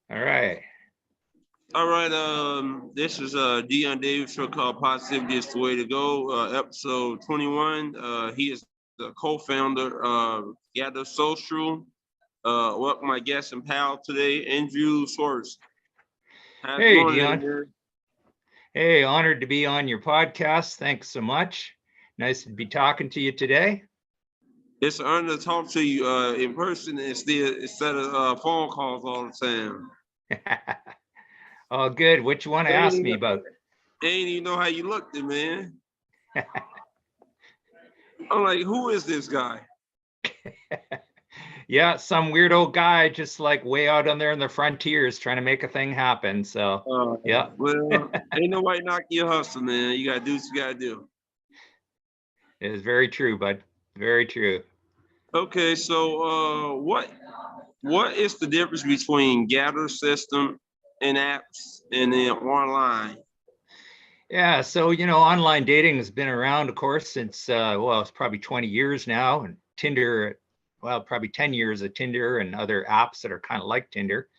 All right. All right. This is Dion Davis show called Positivity is the Way to Go, episode 21. He is the co-founder of Gather Social. Welcome my guest and pal today, Andrew Sorensen. How's it Hey, going, Dion. Andrew? Hey, honored to be on your podcast. Thanks so much. Nice to be talking to you today. It's an honor to talk to you in person instead of phone calls all the time. Oh, good. What you want to Ain't ask me even, about? ain't even know how you looked, man. I'm like, who is this guy? Yeah, some weird old guy just like way out on there in the frontiers trying to make a thing happen. So, yeah, Well, ain't nobody knocking your hustle, man. You gotta do what you gotta do. it is very true, bud. Very true. Okay, so what is the difference between gather system and apps and then online? Yeah, so online dating has been around, of course, since well, it's probably 20 years now, and Tinder, well, probably 10 years of Tinder and other apps that are kind of like Tinder.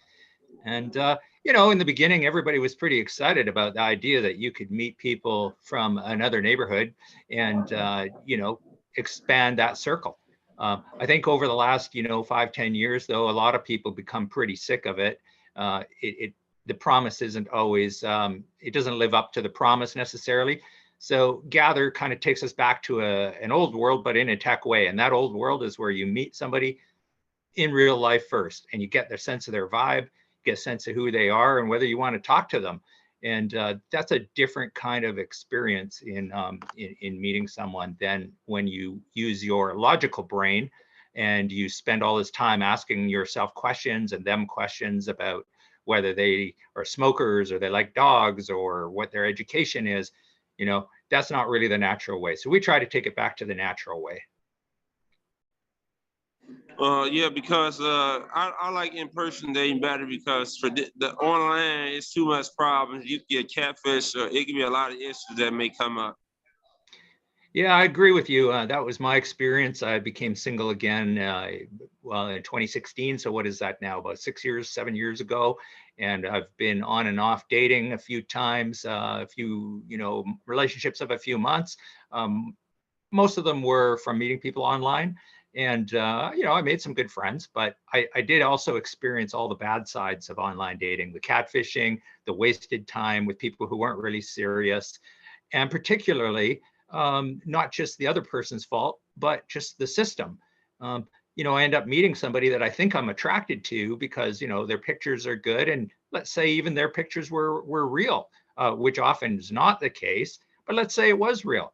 And in the beginning, everybody was pretty excited about the idea that you could meet people from another neighborhood and expand that circle. I think over the last 5-10 years, though, a lot of people become pretty sick of it. It the promise isn't always it doesn't live up to the promise necessarily. So Gather kind of takes us back to an old world, but in a tech way. And that old world is where you meet somebody in real life first, and you get their sense of their vibe, get a sense of who they are, and whether you want to talk to them. And that's a different kind of experience in meeting someone than when you use your logical brain and you spend all this time asking yourself questions and them questions about whether they are smokers or they like dogs or what their education is. That's not really the natural way. So we try to take it back to the natural way. Yeah, because I like in person dating better because for the online it's too much problems. You can get catfish, or it can be a lot of issues that may come up. Yeah, I agree with you. That was my experience. I became single again, well, in 2016. So what is that now? About 6 years, 7 years ago. And I've been on and off dating a few times, a few, relationships of a few months. Most of them were from meeting people online. And, I made some good friends, but I did also experience all the bad sides of online dating, the catfishing, the wasted time with people who weren't really serious, and particularly not just the other person's fault, but just the system. I end up meeting somebody that I think I'm attracted to because their pictures are good, and let's say even their pictures were real, which often is not the case. But let's say it was real,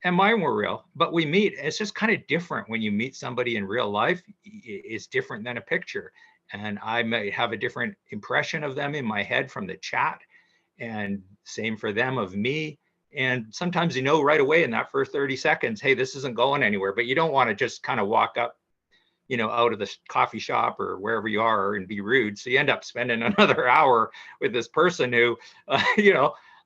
and mine were real. But we meet. It's just kind of different when you meet somebody in real life. It's different than a picture, and I may have a different impression of them in my head from the chat, and same for them of me. And sometimes right away in that first 30 seconds, hey, this isn't going anywhere. But you don't want to just kind of walk up, out of the coffee shop or wherever you are and be rude. So you end up spending another hour with this person who,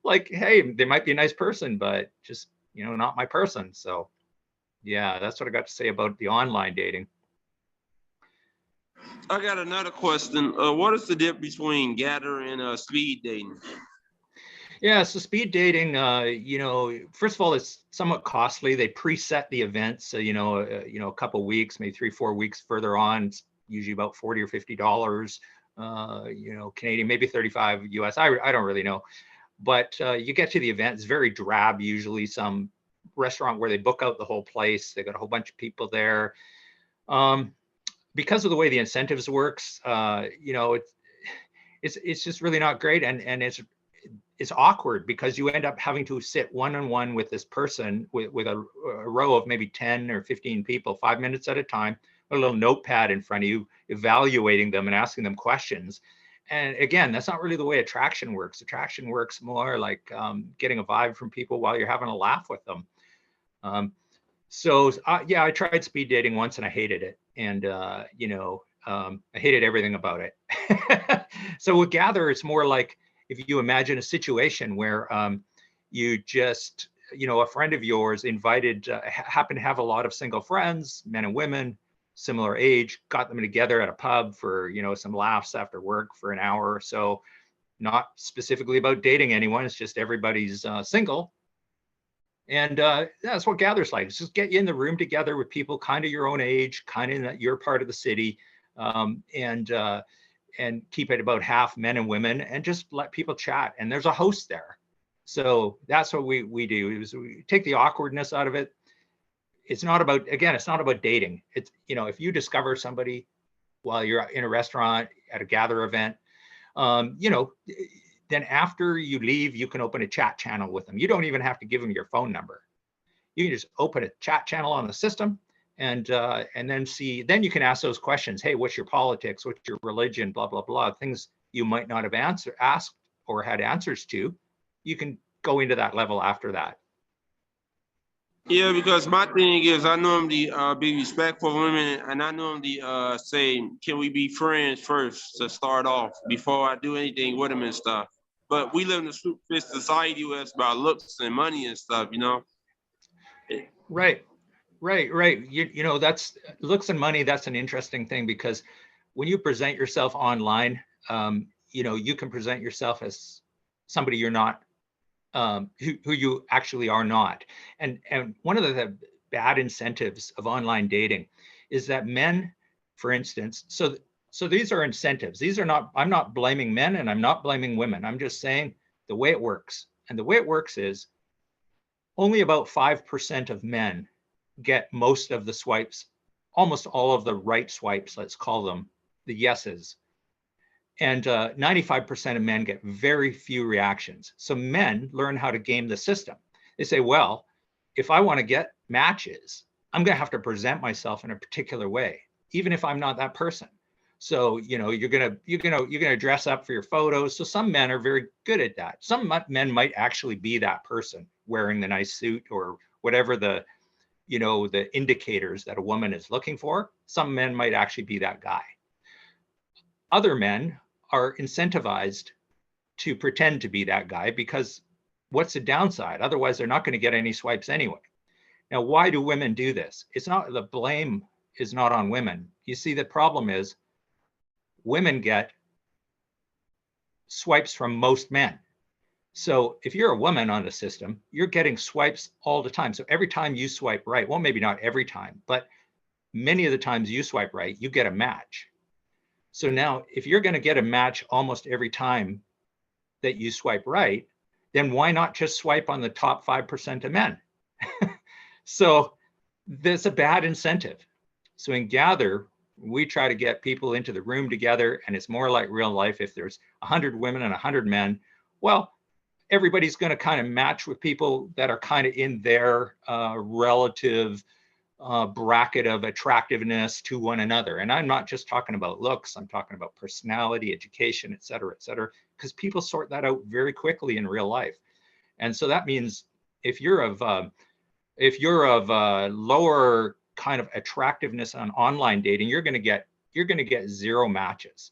like, hey, they might be a nice person, but just, not my person. So yeah, that's what I got to say about the online dating. I got another question. What is the difference between gather and speed dating? Yeah, so speed dating, first of all, it's somewhat costly. They preset the events, so a couple of weeks, maybe 3-4 weeks further on, it's usually about $40 or $50, Canadian, maybe 35 US. I don't really know, but you get to the event, it's very drab. Usually, some restaurant where they book out the whole place. They got a whole bunch of people there. Um, because of the way the incentives works, it's just really not great, and it's awkward because you end up having to sit one-on-one with this person with a row of maybe 10 or 15 people, 5 minutes at a time, with a little notepad in front of you, evaluating them and asking them questions. And again, that's not really the way attraction works. Attraction works more like getting a vibe from people while you're having a laugh with them. Um, yeah, I tried speed dating once and I hated it. And, I hated everything about it. So with Gather, it's more like if you imagine a situation where you just, a friend of yours invited, happen to have a lot of single friends, men and women, similar age, got them together at a pub for, some laughs after work for an hour or so. Not specifically about dating anyone. It's just everybody's single. And that's what Gather's like. It's just get you in the room together with people kind of your own age, kind of in your part of the city, and keep it about half men and women, and just let people chat. And there's a host there. So that's what we do, is we take the awkwardness out of it. It's not about, again, it's not about dating. It's, if you discover somebody while you're in a restaurant at a Gather event, then after you leave, you can open a chat channel with them. You don't even have to give them your phone number. You can just open a chat channel on the system, and then you can ask those questions. Hey, what's your politics? What's your religion? Blah, blah, blah. Things you might not have asked or had answers to. You can go into that level after that. Yeah, because my thing is, I normally be respectful of women, and I normally say, can we be friends first to start off before I do anything with them and stuff. But we live in a superficial society where it's about looks and money and stuff, Right. That's looks and money. That's an interesting thing, because when you present yourself online, you can present yourself as somebody you're not, who you actually are not. And one of the bad incentives of online dating is that men, for instance, so these are incentives. These are not, I'm not blaming men and I'm not blaming women. I'm just saying the way it works. And the way it works is only about 5% of men get most of the swipes, almost all of the right swipes, let's call them the yeses. And 95% of men get very few reactions. So men learn how to game the system. They say, well, if I want to get matches, I'm going to have to present myself in a particular way, even if I'm not that person. So, you're going to dress up for your photos. So some men are very good at that. Some men might actually be that person wearing the nice suit or whatever the indicators that a woman is looking for. Some men might actually be that guy. Other men are incentivized to pretend to be that guy, because what's the downside? Otherwise, they're not going to get any swipes anyway. Now, why do women do this? It's not, the blame is not on women. You see, the problem is women get swipes from most men. So if you're a woman on the system, you're getting swipes all the time. So every time you swipe right, well, maybe not every time, but many of the times you swipe right, you get a match. So now if you're going to get a match almost every time that you swipe right, then why not just swipe on the top 5% of men? So there's a bad incentive. So in Gather, we try to get people into the room together, and it's more like real life. If there's 100 women and 100 men, well, everybody's going to kind of match with people that are kind of in their relative bracket of attractiveness to one another. And I'm not just talking about looks, I'm talking about personality, education, et cetera, because people sort that out very quickly in real life. And so that means if you're of lower kind of attractiveness on online dating, you're going to get zero matches,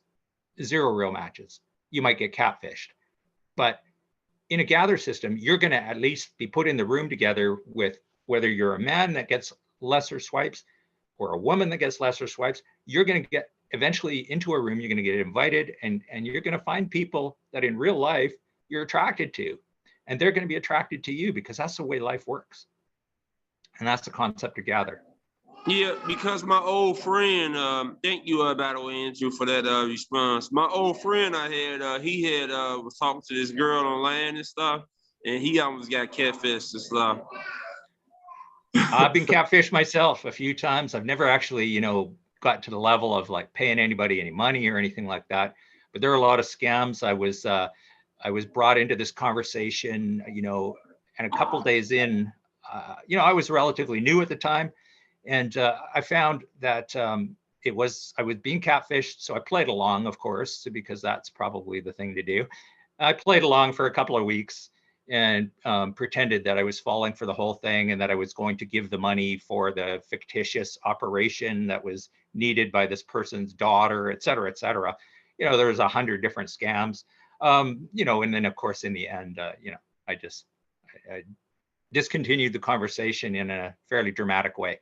zero real matches. You might get catfished. But in a Gather system, you're going to at least be put in the room together with, whether you're a man that gets lesser swipes or a woman that gets lesser swipes, you're going to get eventually into a room, you're going to get invited, and you're going to find people that in real life you're attracted to, and they're going to be attracted to you, because that's the way life works. And that's the concept of Gather. Yeah, because my old friend, thank you, by the way, Andrew, for that response. My old friend I had, he had was talking to this girl online and stuff, and he almost got catfished and stuff. I've been catfished myself a few times. I've never actually, got to the level of like paying anybody any money or anything like that. But there are a lot of scams. I was brought into this conversation, and a couple days in, I was relatively new at the time. And I found that I was being catfished. So I played along, of course, because that's probably the thing to do. I played along for a couple of weeks and pretended that I was falling for the whole thing, and that I was going to give the money for the fictitious operation that was needed by this person's daughter, et cetera, et cetera. There was 100 different scams, and then of course, in the end, I discontinued the conversation in a fairly dramatic way.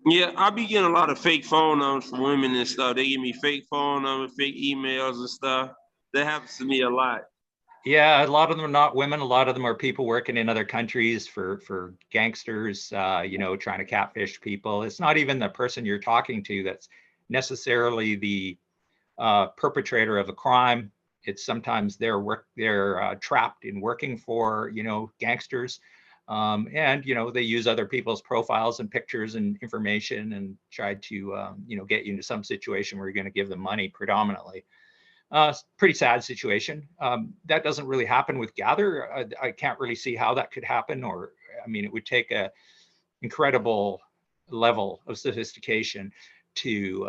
Yeah, I be getting a lot of fake phone numbers from women and stuff. They give me fake phone numbers, fake emails and stuff. That happens to me a lot. Yeah, a lot of them are not women. A lot of them are people working in other countries for gangsters, trying to catfish people. It's not even the person you're talking to that's necessarily the perpetrator of a crime. It's sometimes they're trapped in working for gangsters, and they use other people's profiles and pictures and information and try to get you into some situation where you're going to give them money predominantly. Pretty sad situation. That doesn't really happen with Gather. I can't really see how that could happen, or I mean, it would take a incredible level of sophistication to,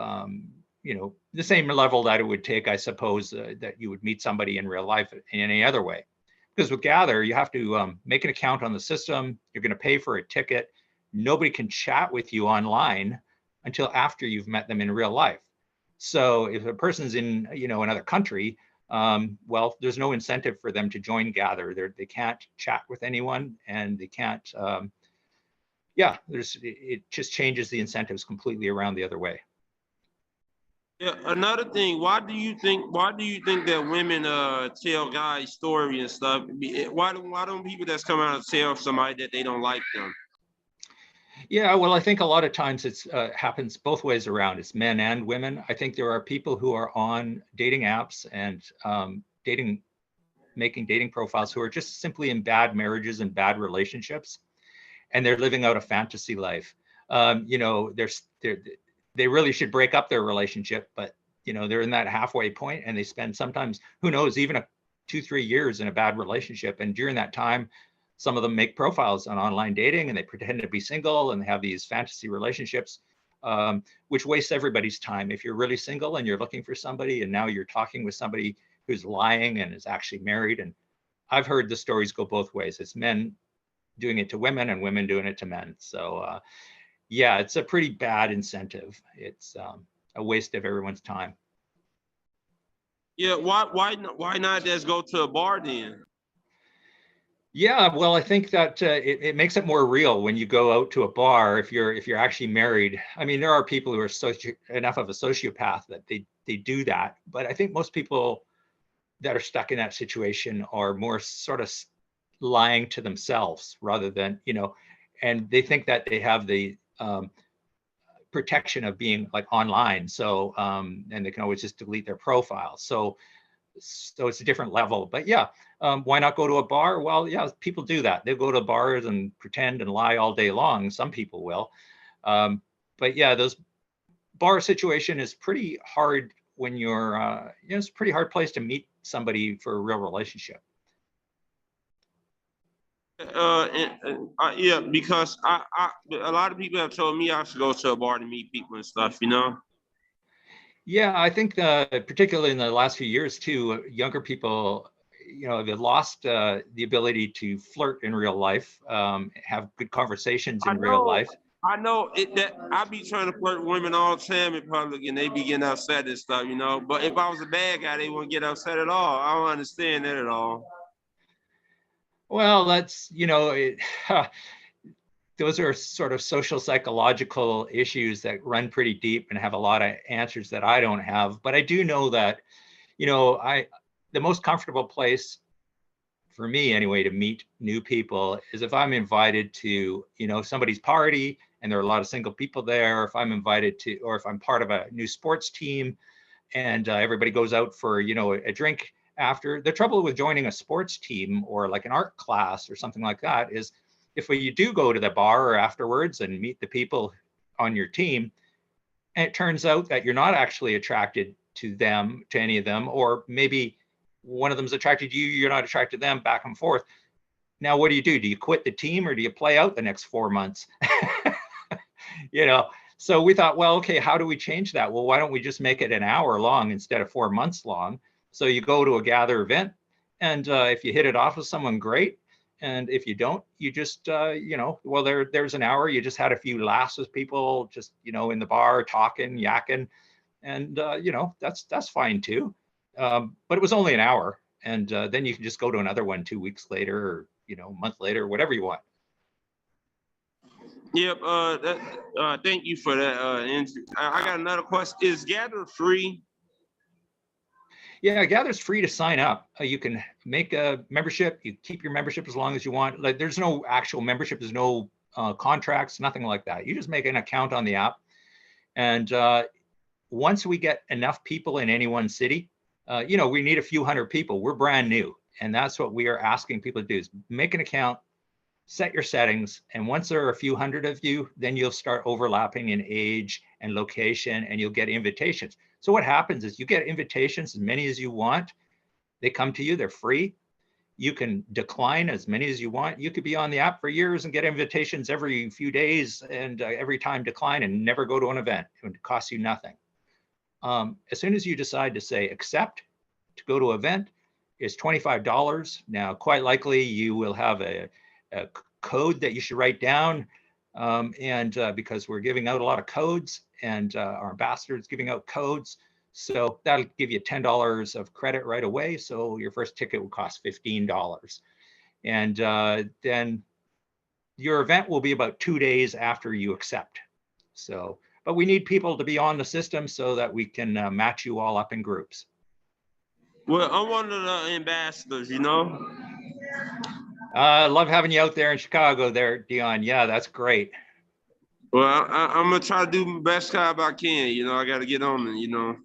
the same level that it would take, I suppose, that you would meet somebody in real life in any other way. Because with Gather, you have to make an account on the system. You're going to pay for a ticket. Nobody can chat with you online until after you've met them in real life. So if a person's in, another country, well, there's no incentive for them to join Gather. They can't chat with anyone, and they can't. It just changes the incentives completely around the other way. Yeah, another thing, why do you think that women tell guys story and stuff? Why don't people that's come out and tell somebody that they don't like them? Yeah, well, I think a lot of times it's happens both ways around. It's men and women. I think there are people who are on dating apps and making dating profiles who are just simply in bad marriages and bad relationships, and they're living out a fantasy life. They really should break up their relationship, but they're in that halfway point, and they spend sometimes, who knows, even 2-3 years in a bad relationship, and during that time, some of them make profiles on online dating and they pretend to be single and they have these fantasy relationships, which wastes everybody's time. If you're really single and you're looking for somebody and now you're talking with somebody who's lying and is actually married, and I've heard the stories go both ways. It's men doing it to women and women doing it to men. So yeah, it's a pretty bad incentive. It's a waste of everyone's time. Yeah, why not just go to a bar then? Yeah, well, I think that it makes it more real when you go out to a bar. If you're actually married, I mean, there are people who are enough of a sociopath that they do that. But I think most people that are stuck in that situation are more sort of lying to themselves rather than, and they think that they have the protection of being like online. So and they can always just delete their profile. So it's a different level. But yeah, why not go to a bar? Well, yeah, people do that. They'll go to bars and pretend and lie all day long. Some people will. But yeah, those bar situation is pretty hard when you're, it's a pretty hard place to meet somebody for a real relationship. Yeah, because a lot of people have told me I should go to a bar to meet people and stuff. Yeah, I think particularly in the last few years too, younger people, they've lost the ability to flirt in real life, have good conversations I in real know, life. I know it that I be trying to flirt with women all the time in public, and they be getting upset and stuff. But if I was a bad guy, they wouldn't get upset at all. I don't understand that at all. Well, that's, those are sort of social psychological issues that run pretty deep and have a lot of answers that I don't have. But I do know that, the most comfortable place for me anyway to meet new people is if I'm invited to, somebody's party and there are a lot of single people there, or if I'm invited to, or if I'm part of a new sports team and everybody goes out for, a drink after. The trouble with joining a sports team or like an art class or something like that is if you do go to the bar or afterwards and meet the people on your team, and it turns out that you're not actually attracted to them, to any of them, or maybe one of them's attracted to you, you're not attracted to them, back and forth. Now, what do? Do you quit the team or do you play out the next 4 months? you know, so we thought, well, okay, how do we change that? Well, why don't we just make it an hour long instead of 4 months long? So you go to a Gather event, and if you hit it off with someone, great. And if you don't, you just, well, there's an hour. You just had a few laughs with people, just, in the bar, talking, yakking, and that's fine too. But it was only an hour, and then you can just go to another one 2 weeks later, or a month later, whatever you want. Yep. Thank you for that. I got another question. Is Gather free? Yeah, Gather's free to sign up. You can make a membership. You keep your membership as long as you want. Like, there's no actual membership. There's no contracts, nothing like that. You just make an account on the app. And once we get enough people in any one city, we need a few hundred people. We're brand new. And that's what we are asking people to do is make an account, set your settings. And once there are a few hundred of you, then you'll start overlapping in age and location, and you'll get invitations. So what happens is you get invitations, as many as you want. They come to you, they're free. You can decline as many as you want. You could be on the app for years and get invitations every few days and every time decline and never go to an event. It would cost you nothing. As soon as you decide to say accept to go to an event, it's $25. Now, quite likely you will have a code that you should write down. Because we're giving out a lot of codes and our ambassador is giving out codes. So that'll give you $10 of credit right away. So your first ticket will cost $15. And then your event will be about 2 days after you accept. So, but we need people to be on the system so that we can match you all up in groups. Well, I'm one of the ambassadors, you know. Love having you out there in Chicago there, Dion. Yeah, that's great. Well, I'm gonna try to do my best job I can. You know, I got to get on it. You know.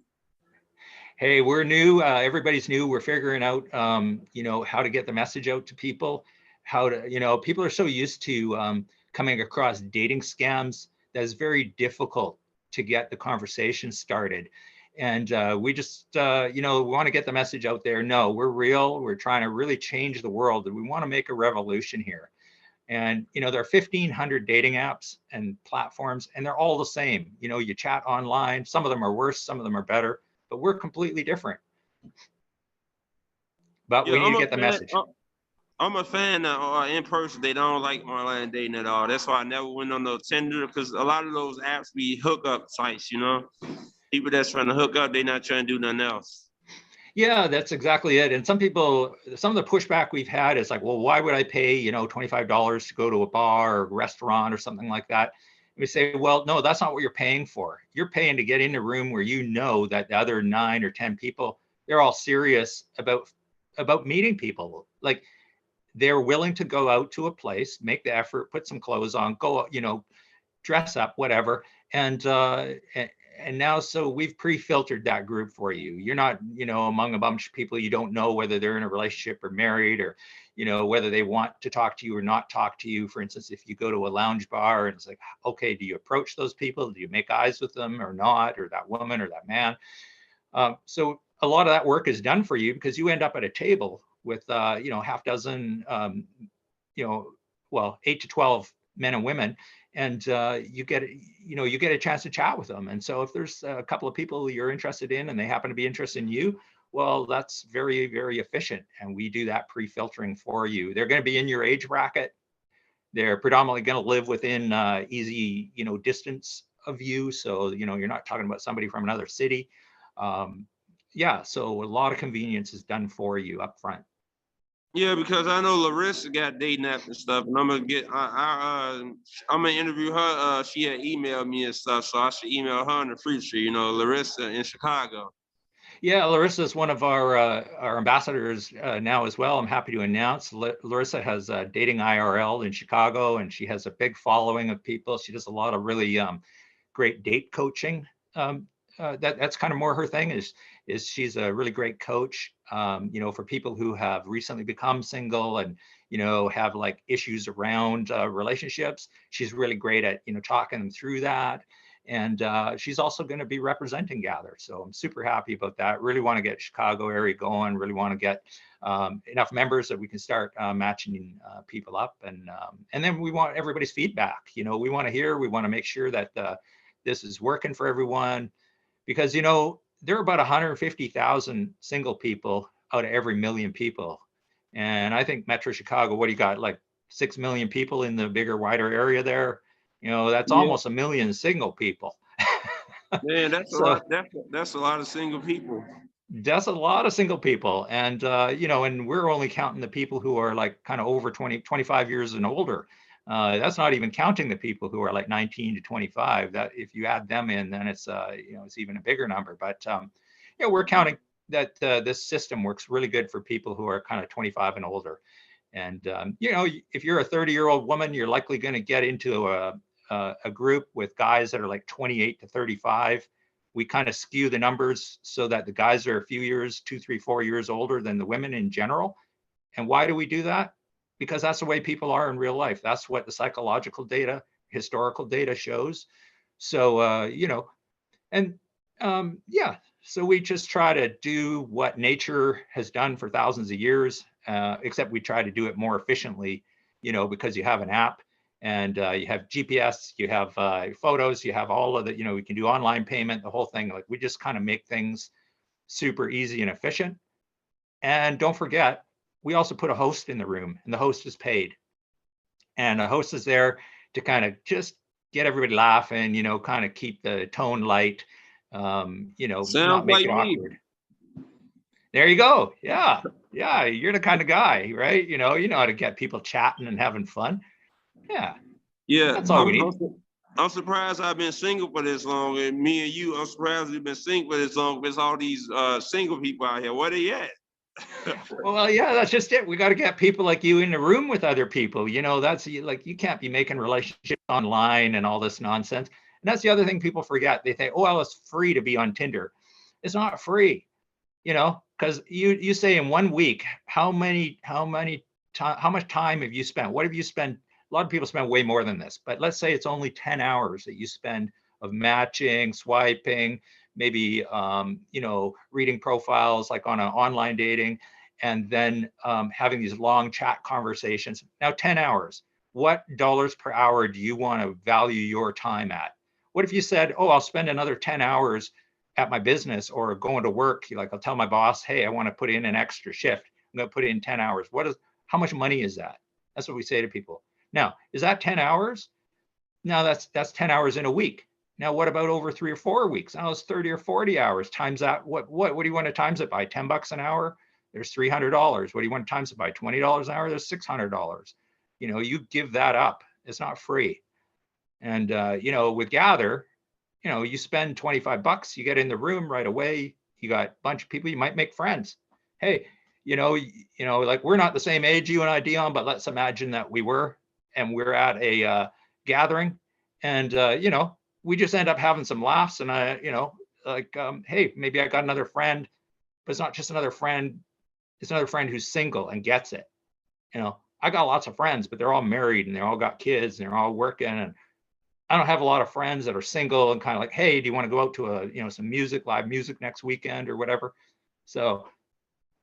Hey, we're new. Everybody's new. We're figuring out, how to get the message out to people. How to, people are so used to coming across dating scams that it's very difficult to get the conversation started. And we just, we want to get the message out there. No, we're real. We're trying to really change the world, and we want to make a revolution here. And there are 1,500 dating apps and platforms, and they're all the same. You chat online. Some of them are worse, some of them are better, but we're completely different. But Yeah, we need to get the message. I'm a fan that in person they don't like online dating at all. That's why I never went on no Tinder because a lot of those apps be hookup sites. You know, people that's trying to hook up, they not trying to do nothing else. Yeah, that's exactly it. And some of the pushback we've had is like, well, why would I pay, $25 to go to a bar or restaurant or something like that? And we say, well, no, that's not what you're paying for. You're paying to get in a room where you know that the other 9 or 10 people, they're all serious about meeting people. Like, they're willing to go out to a place, make the effort, put some clothes on, go, dress up, whatever. And now, so we've pre-filtered that group for you. You're not, among a bunch of people you don't know whether they're in a relationship or married, or, whether they want to talk to you or not talk to you. For instance, if you go to a lounge bar and it's like, okay, do you approach those people? Do you make eyes with them or not, or that woman or that man? So a lot of that work is done for you because you end up at a table with, half dozen, 8 to 12 men and women, and you get a chance to chat with them. And so if there's a couple of people you're interested in and they happen to be interested in you, well, that's very, very efficient. And we do that pre-filtering for you. They're going to be in your age bracket. They're predominantly going to live within easy, distance of you. So, you're not talking about somebody from another city. So a lot of convenience is done for you up front. Yeah, because I know Larissa got dating apps and stuff, and I'm gonna interview her. She had emailed me and stuff, so I should email her in the future. You know, Larissa in Chicago. Yeah, Larissa is one of our ambassadors now as well. I'm happy to announce Larissa has Dating IRL in Chicago, and she has a big following of people. She does a lot of really great date coaching. That's kind of more her thing. Is she's a really great coach, for people who have recently become single and have like issues around relationships. She's really great at talking them through that. And she's also going to be representing Gather. So I'm super happy about that. Really want to get Chicago area going, really want to get enough members that we can start matching people up. And then we want everybody's feedback. We want to make sure that this is working for everyone, because, there are about 150,000 single people out of every million people. And I think Metro Chicago, what do you got? Like 6 million people in the bigger, wider area there. That's Yeah, almost a million single people. man, that's a So lot. That's a lot of single people. that's a lot of single people. And, and we're only counting the people who are like kind of over 20, 25 years and older. That's not even counting the people who are like 19 to 25. That if you add them in, then it's it's even a bigger number. But we're counting that this system works really good for people who are kind of 25 and older. And if you're a 30-year-old woman, you're likely going to get into a group with guys that are like 28 to 35. We kind of skew the numbers so that the guys are a few years, 2, 3, 4 years older than the women in general. And why do we do that? Because that's the way people are in real life. That's what the psychological data, historical data shows. So, so we just try to do what nature has done for thousands of years, except we try to do it more efficiently, because you have an app and you have GPS, you have photos, you have all of the, we can do online payment, the whole thing. Like we just kind of make things super easy and efficient. And don't forget, we also put a host in the room, and the host is paid. And the host is there to kind of just get everybody laughing, kind of keep the tone light, not make it awkward. There you go. Yeah. Yeah. You're the kind of guy, right? You know how to get people chatting and having fun. Yeah. Yeah. That's all we need. I'm surprised I've been single for this long. And me and you, I'm surprised we've been single for this long. There's all these single people out here. Where they at? Well, yeah, that's just it. We got to get people like you in the room with other people. That's like, you can't be making relationships online and all this nonsense. And that's the other thing people forget. They think, oh, well, it's free to be on Tinder. It's not free, because you say in 1 week, how much time have you spent? What have you spent? A lot of people spend way more than this, but let's say it's only 10 hours that you spend of matching, swiping, maybe reading profiles like on an online dating, and then having these long chat conversations. Now 10 hours, what dollars per hour do you want to value your time at? What if you said, oh, I'll spend another 10 hours at my business or going to work? I'll tell my boss, hey, I want to put in an extra shift. I'm going to put in 10 hours. How much money is that? That's what we say to people. Now, is that 10 hours? No, that's 10 hours in a week. Now, what about over 3 or 4 weeks? Now it's 30 or 40 hours. Times that, what do you want to times it by? $10 an hour? There's $300. What do you want to times it by? $20 an hour? There's $600. You give that up. It's not free. And, with Gather, you spend $25, you get in the room right away. You got a bunch of people, you might make friends. Hey, like we're not the same age, you and I, Dion, but let's imagine that we were, and we're at a gathering, and, we just end up having some laughs, and hey, maybe I got another friend, but it's not just another friend. It's another friend who's single and gets it. I got lots of friends, but they're all married and they all got kids and they're all working. And I don't have a lot of friends that are single and kind of like, hey, do you want to go out to some live music next weekend or whatever? So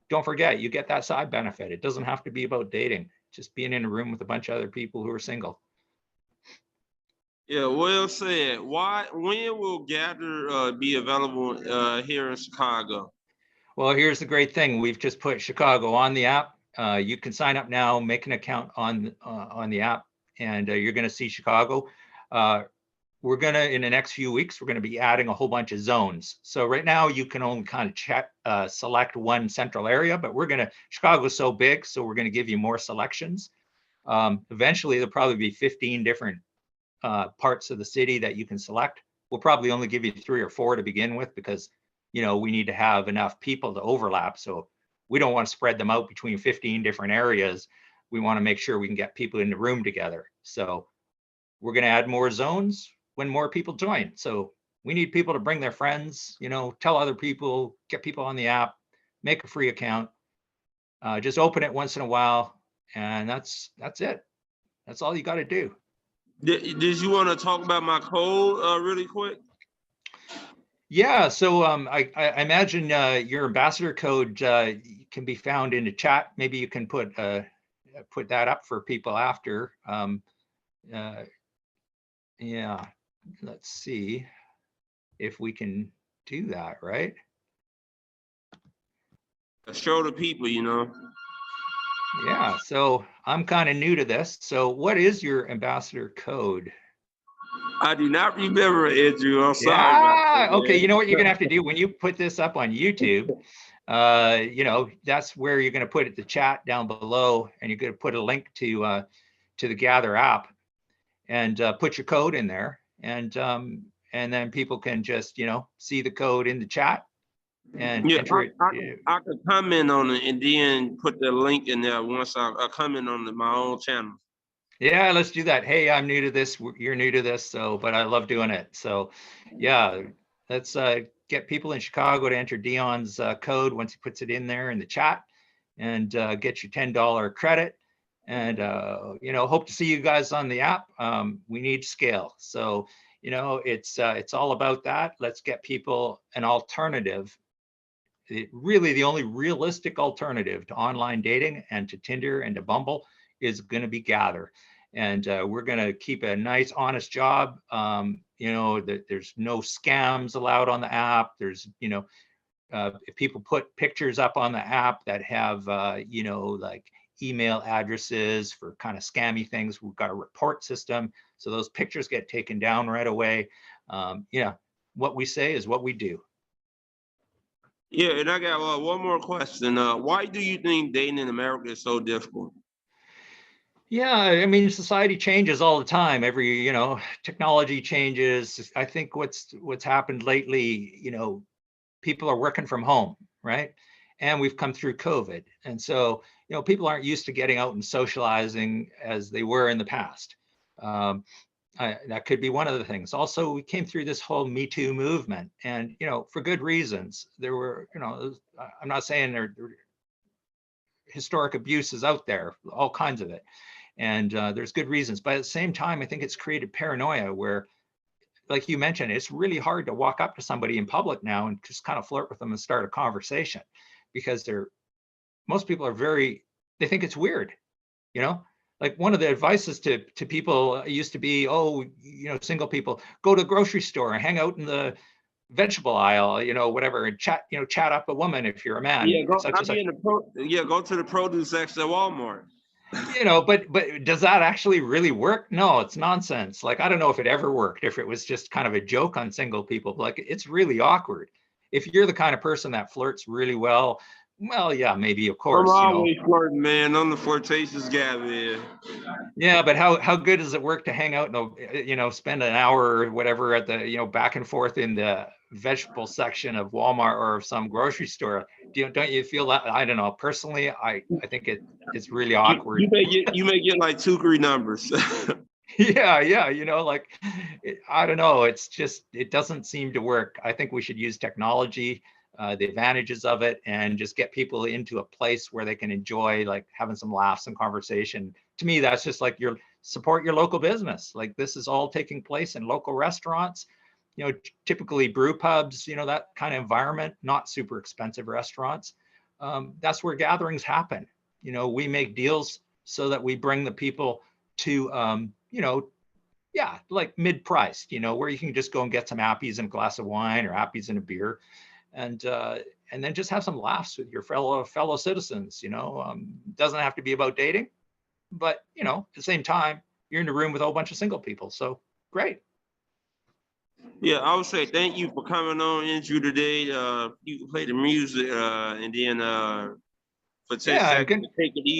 don't forget, you get that side benefit. It doesn't have to be about dating, just being in a room with a bunch of other people who are single. Yeah, well said. When will Gather be available here in Chicago? Well, here's the great thing. We've just put Chicago on the app. You can sign up now, make an account on the app, and you're going to see Chicago. We're going to, in the next few weeks, we're going to be adding a whole bunch of zones. So right now you can only kind of select one central area, but Chicago's so big, so we're going to give you more selections. Eventually there'll probably be 15 different parts of the city that you can select. We'll probably only give you 3 or 4 to begin with, because we need to have enough people to overlap. So we don't want to spread them out between 15 different areas. We want to make sure we can get people in the room together. So we're going to add more zones when more people join. So we need people to bring their friends, tell other people, get people on the app, make a free account, just open it once in a while. And that's it. That's all you got to do. Did you want to talk about my code really quick? Yeah, so I imagine your ambassador code can be found in the chat. Maybe you can put that up for people after. Yeah, let's see if we can do that, right? Show the people, Yeah, so I'm kind of new to this. So what is your ambassador code? I do not remember, Andrew. I'm sorry. Yeah, okay, you know what you're gonna have to do when you put this up on YouTube, that's where you're gonna put the chat down below, and you're gonna put a link to the Gather app. and put your code in there, and then people can just, see the code in the chat and Yeah, enter I could comment on it and then put the link in there once I comment on my own channel. Yeah, let's do that. Hey, I'm new to this. You're new to this, but I love doing it. So, yeah, let's get people in Chicago to enter Dion's code once he puts it in there in the chat, and get your $10 credit. And hope to see you guys on the app. We need scale, so it's all about that. Let's get people an alternative. Really, the only realistic alternative to online dating and to Tinder and to Bumble is going to be Gather. And we're going to keep a nice, honest job. That there's no scams allowed on the app. There's, if people put pictures up on the app that have, like email addresses for kind of scammy things, we've got a report system. So those pictures get taken down right away. What we say is what we do. Yeah, and I got one more question. Why do you think dating in America is so difficult? Yeah, I mean, society changes all the time. Technology changes. I think what's happened lately, people are working from home, right? And we've come through COVID. And so, people aren't used to getting out and socializing as they were in the past. That could be one of the things. Also, we came through this whole Me Too movement, and for good reasons. There were, I'm not saying there historic abuses out there, all kinds of it, and there's good reasons. But at the same time, I think it's created paranoia where, like you mentioned, it's really hard to walk up to somebody in public now and just kind of flirt with them and start a conversation, because most people are they think it's weird, like one of the advices to people used to be, oh, single people, go to a grocery store and hang out in the vegetable aisle, whatever, and chat up a woman if you're a man. Yeah, go. Such I and such. be in go to the produce section at Walmart. But does that actually really work? No, it's nonsense. Like, I don't know if it ever worked, if it was just kind of a joke on single people. Like, it's really awkward. If you're the kind of person that flirts really well, yeah, maybe, of I'm course, always flirting, man. I'm the flirtatious guy, man. Yeah, but how good does it work to hang out and spend an hour or whatever at the back and forth in the vegetable section of Walmart or of some grocery store? Don't you feel that? I don't know. Personally, I think it's really awkward. You may get like 2-3 numbers. Yeah, I don't know. It doesn't seem to work. I think we should use technology, the advantages of it, and just get people into a place where they can enjoy, like, having some laughs and conversation. To me, that's just like support your local business. Like, this is all taking place in local restaurants, typically brew pubs, that kind of environment, not super expensive restaurants. That's where gatherings happen. We make deals so that we bring the people to, yeah, like mid-priced, where you can just go and get some appies and a glass of wine, or appies and a beer, and then just have some laughs with your fellow citizens. Doesn't have to be about dating, but at the same time, you're in a room with a whole bunch of single people, so great. Yeah, I would say thank you for coming on into today. You can play the music, and then for 10 Yeah, seconds, take it easy.